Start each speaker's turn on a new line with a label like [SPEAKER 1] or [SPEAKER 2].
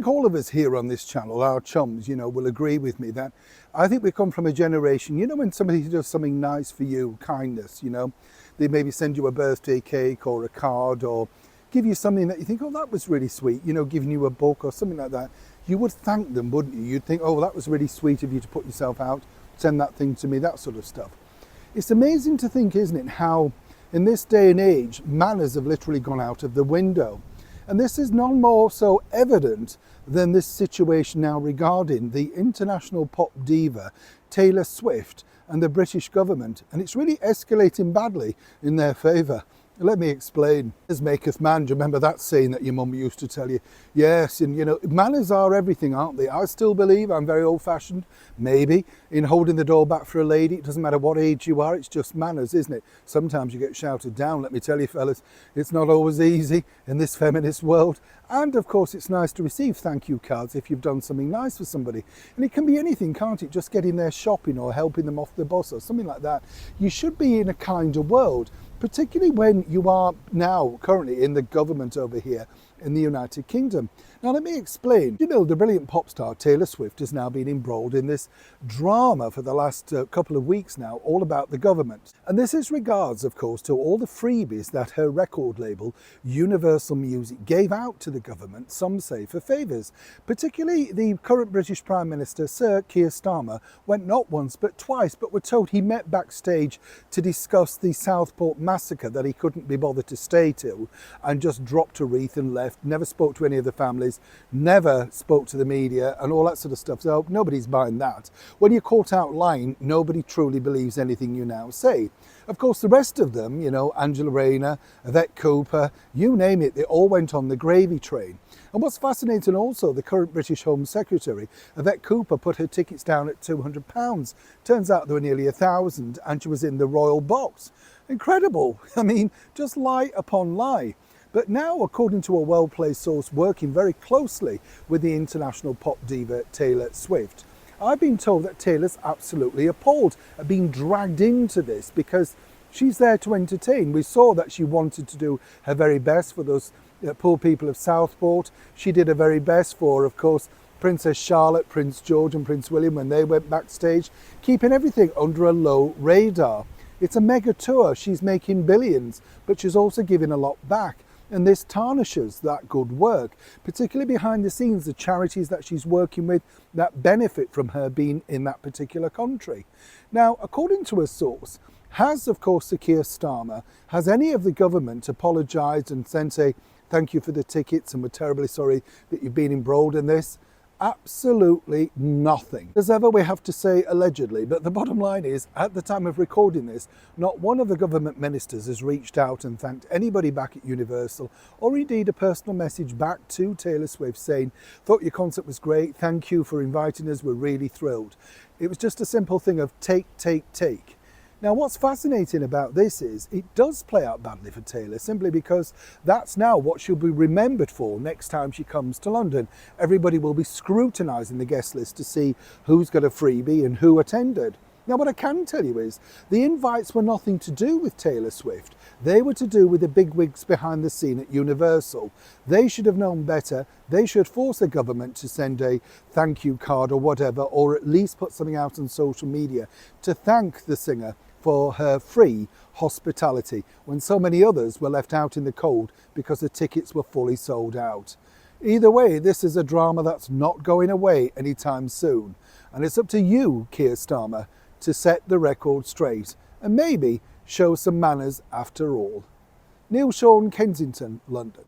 [SPEAKER 1] think all of us here on this channel, our chums, will agree with me that I think we come from a generation, when somebody does something nice for you, kindness, they maybe send you a birthday cake or a card or give you something that you think, oh, that was really sweet, giving you a book or something like that. You would thank them, wouldn't you? You'd think, oh, that was really sweet of you to put yourself out, send that thing to me, that sort of stuff. It's amazing to think, isn't it, how in this day and age, manners have literally gone out of the window. And this is none more so evident than this situation now regarding the international pop diva Taylor Swift and the British government. And it's really escalating badly in their favour. Let me explain. As maketh man, do you remember that saying that your mum used to tell you? Yes, and manners are everything, aren't they? I still believe, I'm very old-fashioned, maybe, in holding the door back for a lady. It doesn't matter what age you are, it's just manners, isn't it? Sometimes you get shouted down, let me tell you, fellas. It's not always easy in this feminist world. And of course, it's nice to receive thank you cards if you've done something nice for somebody. And it can be anything, can't it? Just getting their shopping or helping them off the bus or something like that. You should be in a kinder world, particularly when you are now currently in the government over here in the United Kingdom. Now let me explain. The brilliant pop star Taylor Swift has now been embroiled in this drama for the last couple of weeks now, all about the government. And this is regards, of course, to all the freebies that her record label, Universal Music, gave out to the government, some say for favours. Particularly the current British Prime Minister, Sir Keir Starmer, went not once but twice, but we're told he met backstage to discuss the Southport massacre that he couldn't be bothered to stay to, and just dropped a wreath and left, never spoke to any of the families, never spoke to the media and all that sort of stuff. So nobody's buying that. When you're caught out lying, nobody truly believes anything you now say. Of course, the rest of them, Angela Rayner, Yvette Cooper, you name it, they all went on the gravy train. And what's fascinating also, the current British Home Secretary, Yvette Cooper, put her tickets down at £200. Turns out there were nearly 1,000 and she was in the royal box. Incredible. I mean, just lie upon lie. But now, according to a well-placed source working very closely with the international pop diva Taylor Swift, I've been told that Taylor's absolutely appalled at being dragged into this because she's there to entertain. We saw that she wanted to do her very best for those poor people of Southport. She did her very best for, of course, Princess Charlotte, Prince George and Prince William when they went backstage, keeping everything under a low radar. It's a mega tour. She's making billions, but she's also giving a lot back. And this tarnishes that good work, particularly behind the scenes, the charities that she's working with that benefit from her being in that particular country. Now, according to a source, has, of course, Sir Keir Starmer, has any of the government apologised and sent a thank you for the tickets and we're terribly sorry that you've been embroiled in this? Absolutely nothing. As ever, we have to say allegedly, but the bottom line is, at the time of recording this, not one of the government ministers has reached out and thanked anybody back at Universal, or indeed a personal message back to Taylor Swift saying, thought your concert was great, thank you for inviting us, we're really thrilled. It was just a simple thing of take, take, take. Now, what's fascinating about this is it does play out badly for Taylor simply because that's now what she'll be remembered for next time she comes to London. Everybody will be scrutinising the guest list to see who's got a freebie and who attended. Now, what I can tell you is the invites were nothing to do with Taylor Swift. They were to do with the bigwigs behind the scene at Universal. They should have known better. They should force the government to send a thank you card or whatever, or at least put something out on social media to thank the singer for her free hospitality when so many others were left out in the cold because the tickets were fully sold out. Either way, this is a drama that's not going away anytime soon. And it's up to you, Keir Starmer, to set the record straight and maybe show some manners after all. Neil Shawn, Kensington, London.